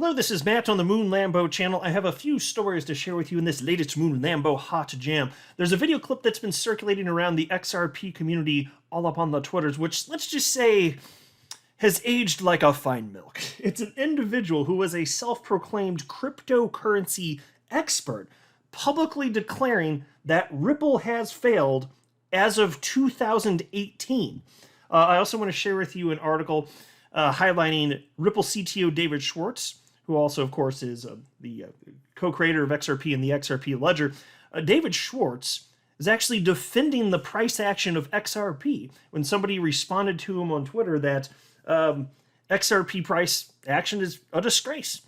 Hello, this is Matt on the Moon Lambo channel. I have a few stories to share with you in this latest Moon Lambo hot jam. There's a video clip that's been circulating around the XRP community all up on the Twitters, which, let's just say, has aged like a fine milk. It's an individual who was a self-proclaimed cryptocurrency expert, publicly declaring that Ripple has failed as of 2018. I also want to share with you an article highlighting Ripple CTO David Schwartz, who also, of course, is the co-creator of XRP and the XRP ledger. David Schwartz is actually defending the price action of XRP when somebody responded to him on Twitter that XRP price action is a disgrace.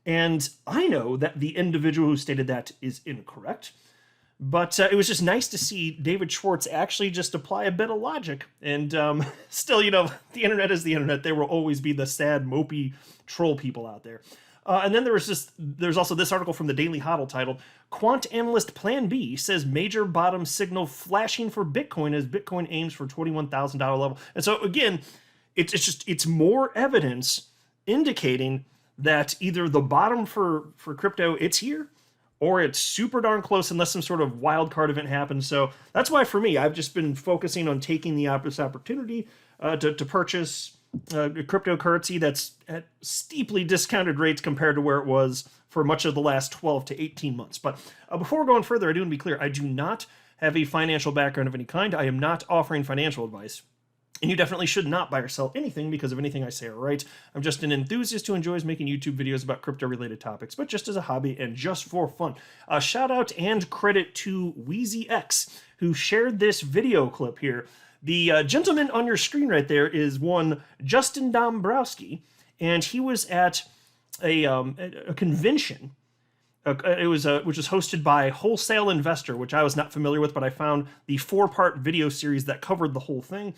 And I know that the individual who stated that is incorrect, but it was just nice to see David Schwartz actually just apply a bit of logic. And still, you know, the internet is the internet. There will always be the sad, mopey troll people out there. And then there's also this article from the Daily Hodl titled, Quant Analyst Plan B says major bottom signal flashing for Bitcoin as Bitcoin aims for $21,000 level. And so again, it's more evidence indicating that either the bottom for crypto, it's here, or it's super darn close unless some sort of wild card event happens. So that's why for me, I've just been focusing on taking the opportunity to purchase cryptocurrency that's at steeply discounted rates compared to where it was for much of the last 12 to 18 months. But before going further, I do want to be clear, I do not have a financial background of any kind. I am not offering financial advice. And you definitely should not buy or sell anything because of anything I say or write. I'm just an enthusiast who enjoys making YouTube videos about crypto-related topics, but just as a hobby and just for fun. Shout out and credit to WheezyX, who shared this video clip here. The gentleman on your screen right there is one Justin Dombrowski, and he was at a convention. Which was hosted by Wholesale Investor, which I was not familiar with, but I found the 4-part video series that covered the whole thing.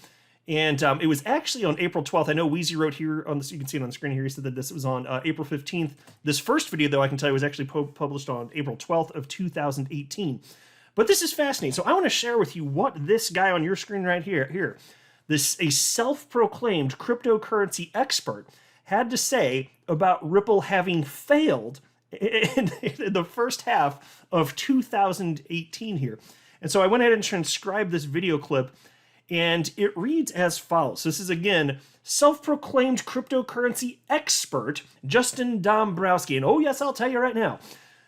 And it was actually on April 12th. I know Wheezy wrote here on this, you can see it on the screen here, he said that this was on April 15th. This first video, though, I can tell you was actually published on April 12th of 2018. But this is fascinating. So I want to share with you what this guy on your screen right here, a self-proclaimed cryptocurrency expert, had to say about Ripple having failed in the first half of 2018 here. And so I went ahead and transcribed this video clip, and it reads as follows. This is, again, self-proclaimed cryptocurrency expert Justin Dombrowski. And oh yes, I'll tell you right now,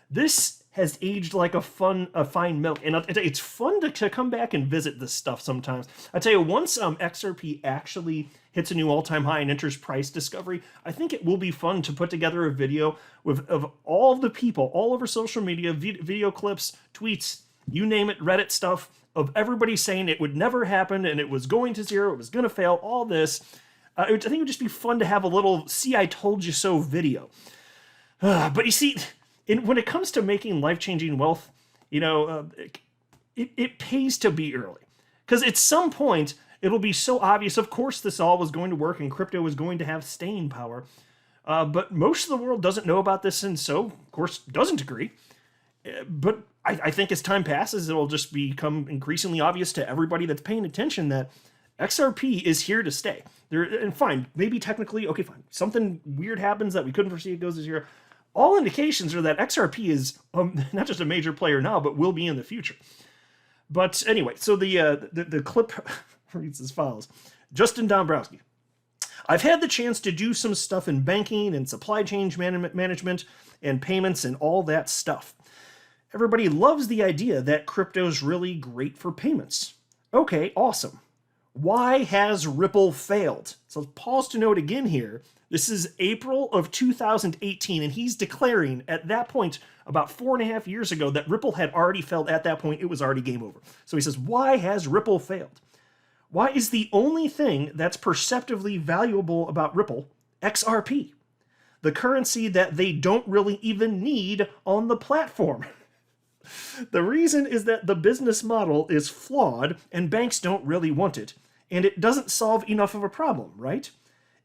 this has aged like a fine milk. And it's fun to come back and visit this stuff sometimes. I tell you, once XRP actually hits a new all-time high and enters price discovery, I think it will be fun to put together a video of all the people all over social media, video clips, tweets, you name it, Reddit stuff, of everybody saying it would never happen and it was going to zero, it was going to fail, all this. I think it would just be fun to have a little see I told you so video. But you see, when it comes to making life-changing wealth, you know, it pays to be early. Because at some point, it'll be so obvious, of course this all was going to work and crypto was going to have staying power. But most of the world doesn't know about this and so, of course, doesn't agree. But I think as time passes, it'll just become increasingly obvious to everybody that's paying attention that XRP is here to stay. And fine, maybe technically, okay, fine. Something weird happens that we couldn't foresee, it goes to zero. All indications are that XRP is not just a major player now, but will be in the future. But anyway, so the clip reads as follows. Justin Dombrowski. I've had the chance to do some stuff in banking and supply chain management and payments and all that stuff. Everybody loves the idea that crypto's really great for payments. Okay, awesome. Why has Ripple failed? So pause to note again here. This is April of 2018, and he's declaring at that point, about 4.5 years ago, that Ripple had already failed at that point. It was already game over. So he says, why has Ripple failed? Why is the only thing that's perceptively valuable about Ripple XRP? The currency that they don't really even need on the platform. The reason is that the business model is flawed and banks don't really want it, and it doesn't solve enough of a problem, right?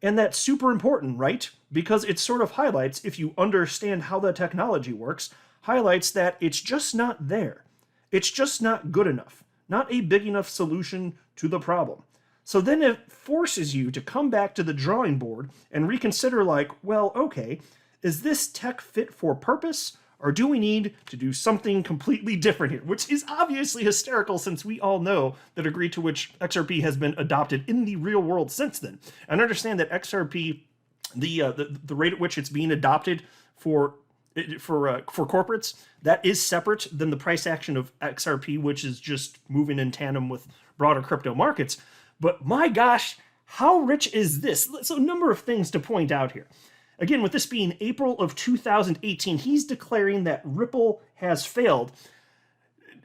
And that's super important, right? Because it sort of highlights, if you understand how the technology works, highlights that it's just not there. It's just not good enough, not a big enough solution to the problem. So then it forces you to come back to the drawing board and reconsider like, well, okay, Is this tech fit for purpose? Or do we need to do something completely different here? Which is obviously hysterical since we all know the degree to which XRP has been adopted in the real world since then. And understand that XRP, the rate at which it's being adopted for corporates, that is separate than the price action of XRP, which is just moving in tandem with broader crypto markets. But my gosh, how rich is this? So a number of things to point out here. Again, with this being April of 2018, he's declaring that Ripple has failed.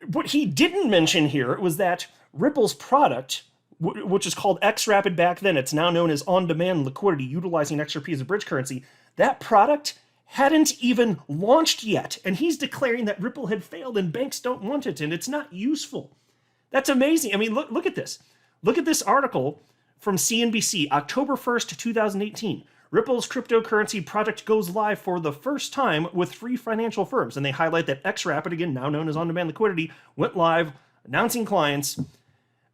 What he didn't mention here was that Ripple's product, which is called XRapid back then, it's now known as on-demand liquidity, utilizing XRP as a bridge currency, that product hadn't even launched yet. And he's declaring that Ripple had failed and banks don't want it and it's not useful. That's amazing. I mean, look at this. Look at this article from CNBC, October 1st, 2018. Ripple's cryptocurrency project goes live for the first time with free financial firms. And they highlight that XRapid, again, now known as on-demand liquidity, went live, announcing clients.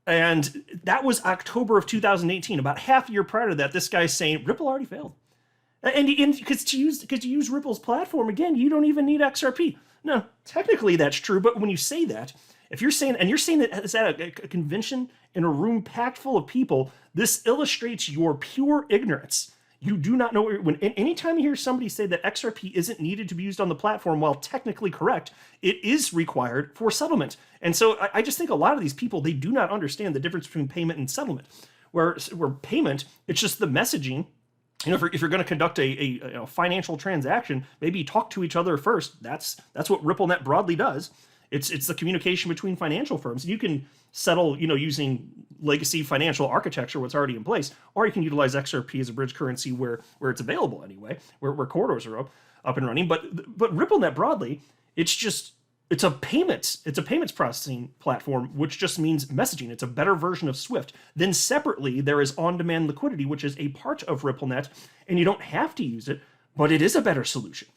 And that was October of 2018. About half a year prior to that, this guy's saying, Ripple already failed. And because to use Ripple's platform, again, you don't even need XRP. No, technically that's true, but when you say that, if you're saying, and you're saying that it's at a convention in a room packed full of people, this illustrates your pure ignorance. You do not know, anytime you hear somebody say that XRP isn't needed to be used on the platform, while technically correct, it is required for settlement. And so I just think a lot of these people, they do not understand the difference between payment and settlement. Where payment, it's just the messaging. You know, if you're going to conduct a financial transaction, maybe talk to each other first. That's what RippleNet broadly does. It's the communication between financial firms. You can settle, using legacy financial architecture, what's already in place, or you can utilize XRP as a bridge currency where it's available anyway, where corridors are up and running. But RippleNet broadly, it's a payments processing platform, which just means messaging. It's a better version of Swift. Then separately, there is on-demand liquidity, which is a part of RippleNet, and you don't have to use it, but it is a better solution.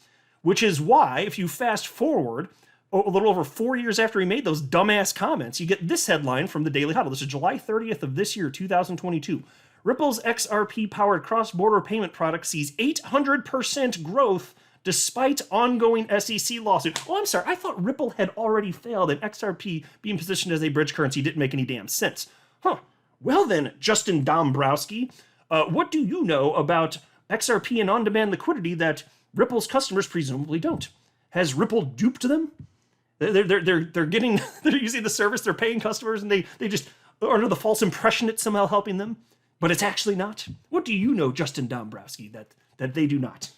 Which is why, if you fast forward a little over 4 years after he made those dumbass comments, you get this headline from the Daily Huddle. This is July 30th of this year, 2022. Ripple's XRP-powered cross-border payment product sees 800% growth despite ongoing SEC lawsuit. Oh, I'm sorry. I thought Ripple had already failed and XRP being positioned as a bridge currency didn't make any damn sense. Huh. Well then, Justin Dombrowski, what do you know about XRP and on-demand liquidity that Ripple's customers presumably don't? Has Ripple duped them? They're using the service, they're paying customers, and they just are under the false impression it's somehow helping them, but it's actually not. What do you know, Justin Dombrowski, that they do not?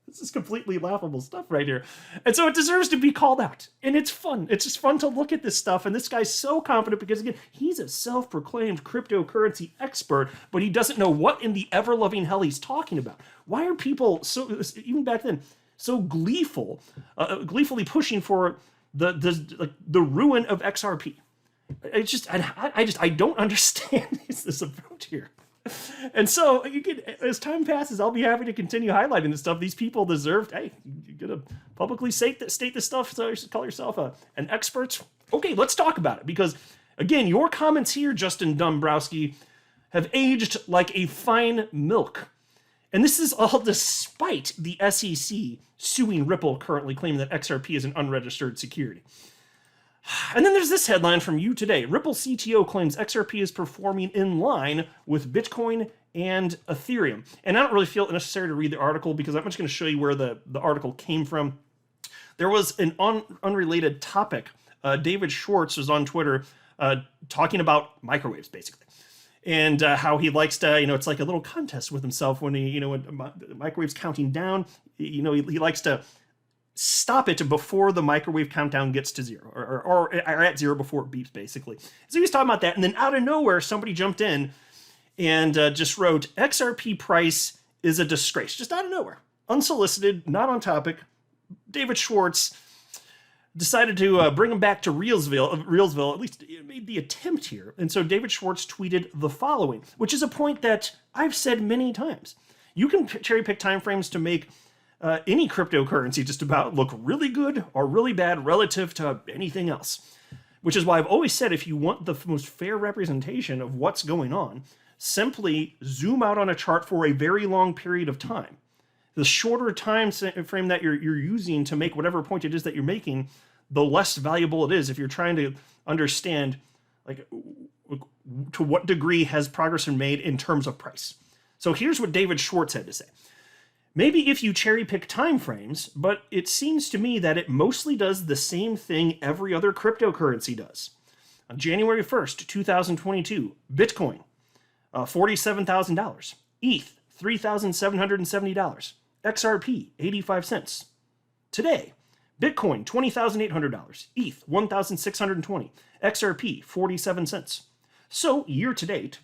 This is completely laughable stuff right here. And so it deserves to be called out. And it's fun. It's just fun to look at this stuff. And this guy's so confident because, again, he's a self-proclaimed cryptocurrency expert, but he doesn't know what in the ever-loving hell he's talking about. Why are people so, even back then, so gleefully pushing for the ruin of XRP? I don't understand this approach here. And so, as time passes, I'll be happy to continue highlighting this stuff. These people deserve, hey, you're going to publicly state this stuff, so you should call yourself an expert. Okay, let's talk about it. Because, again, your comments here, Justin Dombrowski, have aged like a fine milk. And this is all despite the SEC suing Ripple, currently claiming that XRP is an unregistered security. And then there's this headline from You Today. Ripple CTO claims XRP is performing in line with Bitcoin and Ethereum. And I don't really feel necessary to read the article because I'm just going to show you where the article came from. There was an unrelated topic. David Schwartz was on Twitter talking about microwaves, basically. And how he likes to, it's like a little contest with himself when when the microwave's counting down, he likes to stop it before the microwave countdown gets to zero, or at zero before it beeps, basically. So he was talking about that, and then out of nowhere, somebody jumped in and just wrote, XRP price is a disgrace. Just out of nowhere. Unsolicited, not on topic. David Schwartz decided to bring him back to Realsville, at least made the attempt here. And so David Schwartz tweeted the following, which is a point that I've said many times. You can cherry pick timeframes to make any cryptocurrency just about look really good or really bad relative to anything else. Which is why I've always said if you want the most fair representation of what's going on, simply zoom out on a chart for a very long period of time. The shorter time frame that you're using to make whatever point it is that you're making, the less valuable it is if you're trying to understand like to what degree has progress been made in terms of price. So here's what David Schwartz had to say. Maybe if you cherry pick time frames, but it seems to me that it mostly does the same thing every other cryptocurrency does. On January 1st, 2022, Bitcoin, $47,000. ETH, $3,770. XRP, 85 cents. Today, Bitcoin, $20,800. ETH, $1,620. XRP, 47 cents. So, year to date,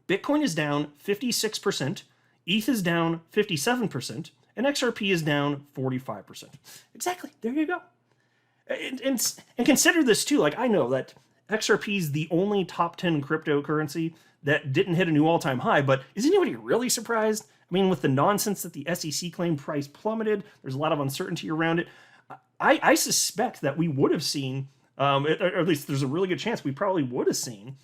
Bitcoin is down 56%, ETH is down 57%, and XRP is down 45%. Exactly. There you go. And consider this too. Like, I know that XRP is the only top 10 cryptocurrency that didn't hit a new all-time high, but is anybody really surprised? I mean, with the nonsense that the SEC claimed price plummeted, there's a lot of uncertainty around it. I suspect that we would have seen, or at least there's a really good chance we probably would have seen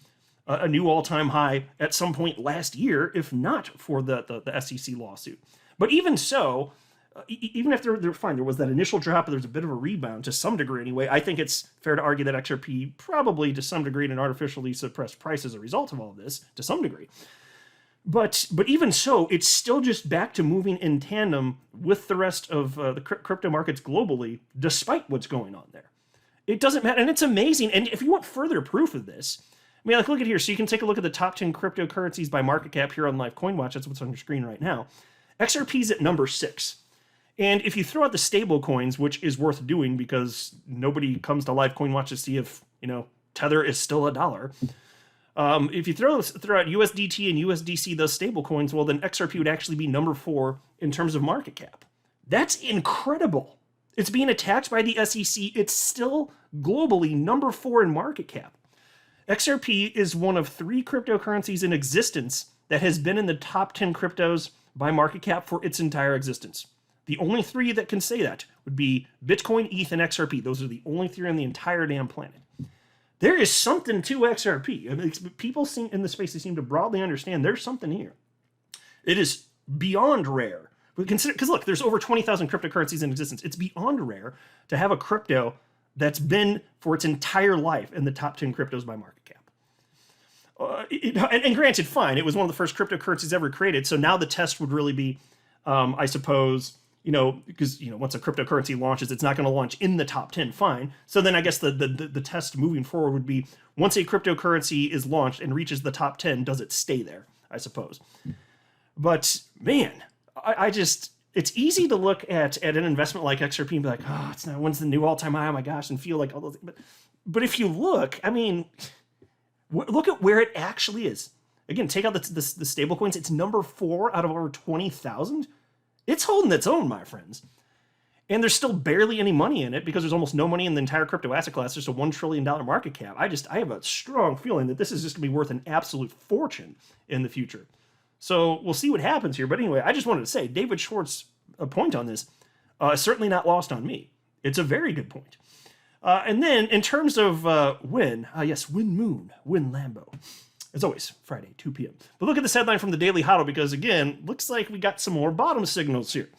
a new all-time high at some point last year, if not for the SEC lawsuit. But even so, even if they're fine, there was that initial drop, but there's a bit of a rebound to some degree anyway. I think it's fair to argue that XRP probably to some degree an artificially suppressed price as a result of all of this, to some degree. But even so, it's still just back to moving in tandem with the rest of the crypto markets globally, despite what's going on there. It doesn't matter, and it's amazing. And if you want further proof of this, I mean, like, look at here. So you can take a look at the top 10 cryptocurrencies by market cap here on Live Coin Watch. That's what's on your screen right now. XRP's at number 6. And if you throw out the stable coins, which is worth doing because nobody comes to Live Coin Watch to see if, Tether is still $1. If you throw out USDT and USDC, those stable coins, well, then XRP would actually be number 4 in terms of market cap. That's incredible. It's being attacked by the SEC. It's still globally number 4 in market cap. XRP is one of 3 cryptocurrencies in existence that has been in the top 10 cryptos by market cap for its entire existence. The only 3 that can say that would be Bitcoin, ETH, and XRP. Those are the only 3 on the entire damn planet. There is something to XRP. I mean, people in the space, they seem to broadly understand there's something here. It is beyond rare. Because look, there's over 20,000 cryptocurrencies in existence. It's beyond rare to have a crypto that's been for its entire life in the top 10 cryptos by market cap. And granted, fine, it was one of the first cryptocurrencies ever created. So now the test would really be, I suppose, because once a cryptocurrency launches, it's not going to launch in the top 10. Fine. So then I guess the test moving forward would be once a cryptocurrency is launched and reaches the top 10, does it stay there? I suppose. But man, it's easy to look at an investment like XRP and be like, oh, it's not, when's the new all-time high? Oh my gosh, and feel like all those. But if you look, I mean, look at where it actually is. Again, take out the stable coins. It's number 4 out of over 20,000. It's holding its own, my friends. And there's still barely any money in it because there's almost no money in the entire crypto asset class. There's a $1 trillion market cap. I have a strong feeling that this is just going to be worth an absolute fortune in the future. So we'll see what happens here. But anyway, I just wanted to say, David Schwartz's point on this is certainly not lost on me. It's a very good point. And then in terms of win Moon, win Lambo. As always, Friday, 2 p.m. But look at this headline from the Daily Hodl because, again, looks like we got some more bottom signals here.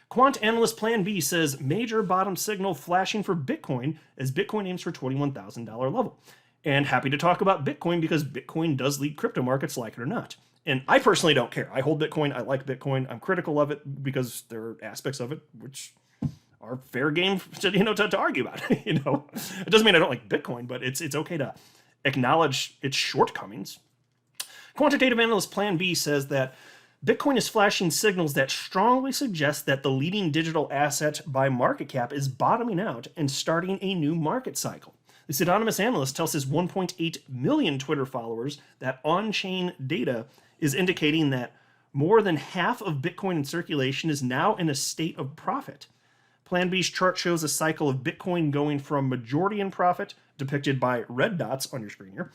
Quant analyst Plan B says major bottom signal flashing for Bitcoin as Bitcoin aims for $21,000 level. And happy to talk about Bitcoin because Bitcoin does lead crypto markets, like it or not. And I personally don't care. I hold Bitcoin. I like Bitcoin. I'm critical of it because there are aspects of it which are fair game to argue about. It doesn't mean I don't like Bitcoin, but it's okay to acknowledge its shortcomings. Quantitative analyst Plan B says that Bitcoin is flashing signals that strongly suggest that the leading digital asset by market cap is bottoming out and starting a new market cycle. This anonymous analyst tells his 1.8 million Twitter followers that on-chain data is indicating that more than half of Bitcoin in circulation is now in a state of profit. Plan B's chart shows a cycle of Bitcoin going from majority in profit, depicted by red dots on your screen here,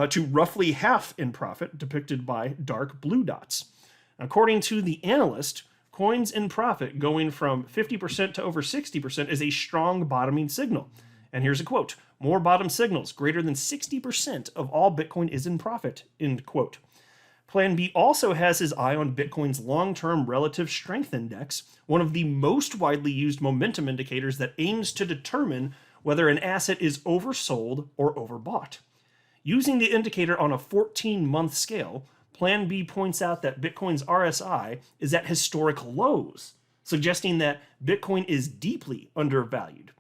to roughly half in profit, depicted by dark blue dots. According to the analyst, coins in profit going from 50% to over 60% is a strong bottoming signal. And here's a quote, more bottom signals, greater than 60% of all Bitcoin is in profit, end quote. Plan B also has his eye on Bitcoin's long-term relative strength index, one of the most widely used momentum indicators that aims to determine whether an asset is oversold or overbought. Using the indicator on a 14-month scale, Plan B points out that Bitcoin's RSI is at historical lows, suggesting that Bitcoin is deeply undervalued.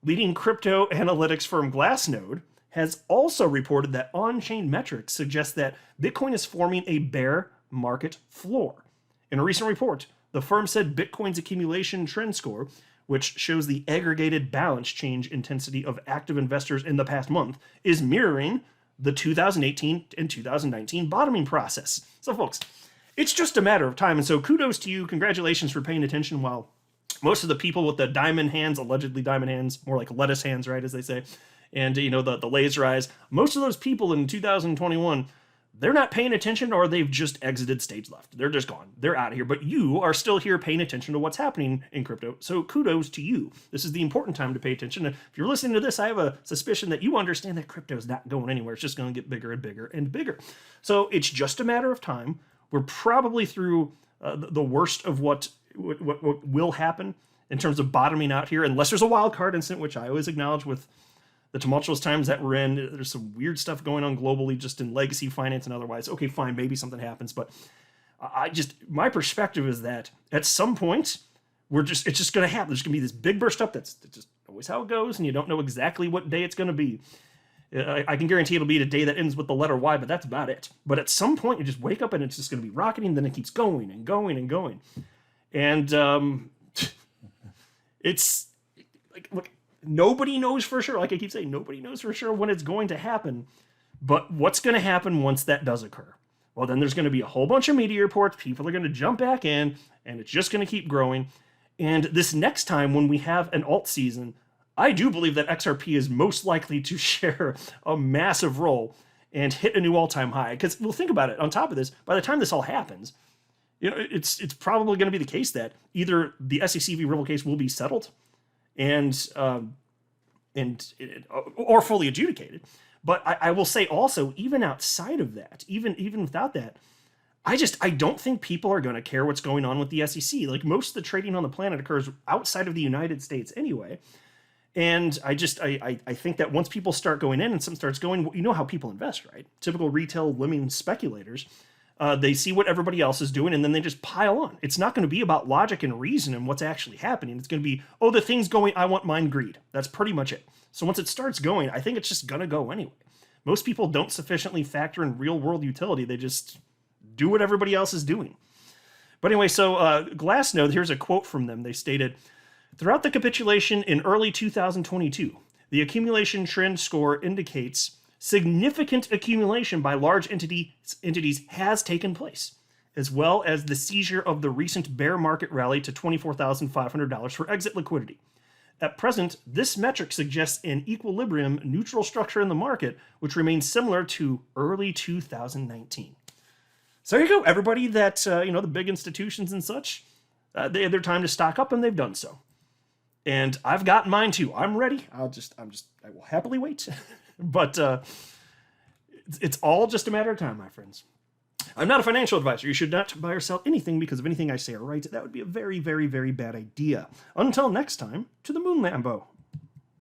Leading crypto analytics firm Glassnode has also reported that on-chain metrics suggest that Bitcoin is forming a bear market floor. In a recent report, the firm said Bitcoin's accumulation trend score, which shows the aggregated balance change intensity of active investors in the past month, is mirroring the 2018 and 2019 bottoming process. So folks, it's just a matter of time. And so kudos to you. Congratulations for paying attention while most of the people with the diamond hands, allegedly diamond hands, more like lettuce hands, right, as they say, and the laser eyes, most of those people in 2021, they're not paying attention, or they've just exited stage left. They're just gone. They're out of here. But you are still here paying attention to what's happening in crypto. So kudos to you. This is the important time to pay attention. And if you're listening to this, I have a suspicion that you understand that crypto is not going anywhere. It's just going to get bigger and bigger and bigger. So it's just a matter of time. We're probably through the worst of what will happen in terms of bottoming out here, unless there's a wild card incident, which I always acknowledge with the tumultuous times that we're in. There's some weird stuff going on globally, just in legacy finance and otherwise. Okay, fine, maybe something happens, but my perspective is that at some point, it's just going to happen. There's going to be this big burst up. That's just always how it goes, and you don't know exactly what day it's going to be. I can guarantee it'll be a day that ends with the letter Y, but that's about it. But at some point, you just wake up and it's just going to be rocketing, then it keeps going and going and going. And it's like, look, nobody knows for sure. Like I keep saying, nobody knows for sure when it's going to happen. But what's going to happen once that does occur? Well, then there's going to be a whole bunch of media reports. People are going to jump back in, and it's just going to keep growing. And this next time when we have an alt season, I do believe that XRP is most likely to share a massive role and hit a new all-time high. Because, well, think about it. On top of this, by the time this all happens, it's probably going to be the case that either the SEC v. Ripple case will be settled or fully adjudicated. But I will say also, even outside of that, even without that, I don't think people are going to care what's going on with the SEC. Like, most of the trading on the planet occurs outside of the United States anyway. And I think that once people start going in and something starts going, you know how people invest, right? Typical retail lemming speculators. They see what everybody else is doing, and then they just pile on. It's not going to be about logic and reason and what's actually happening. It's going to be, oh, the thing's going, I want mine, greed. That's pretty much it. So once it starts going, I think it's just going to go anyway. Most people don't sufficiently factor in real-world utility. They just do what everybody else is doing. But anyway, so Glassnode, here's a quote from them. They stated, throughout the capitulation in early 2022, the accumulation trend score indicates significant accumulation by large entities has taken place, as well as the seizure of the recent bear market rally to $24,500 for exit liquidity. At present, this metric suggests an equilibrium neutral structure in the market, which remains similar to early 2019. So there you go, everybody that, the big institutions and such, they had their time to stock up, and they've done so. And I've got mine too. I'm ready. I will happily wait. But it's all just a matter of time, my friends. I'm not a financial advisor. You should not buy or sell anything because of anything I say or write. That would be a very, very, very bad idea. Until next time, to the moon, Lambo.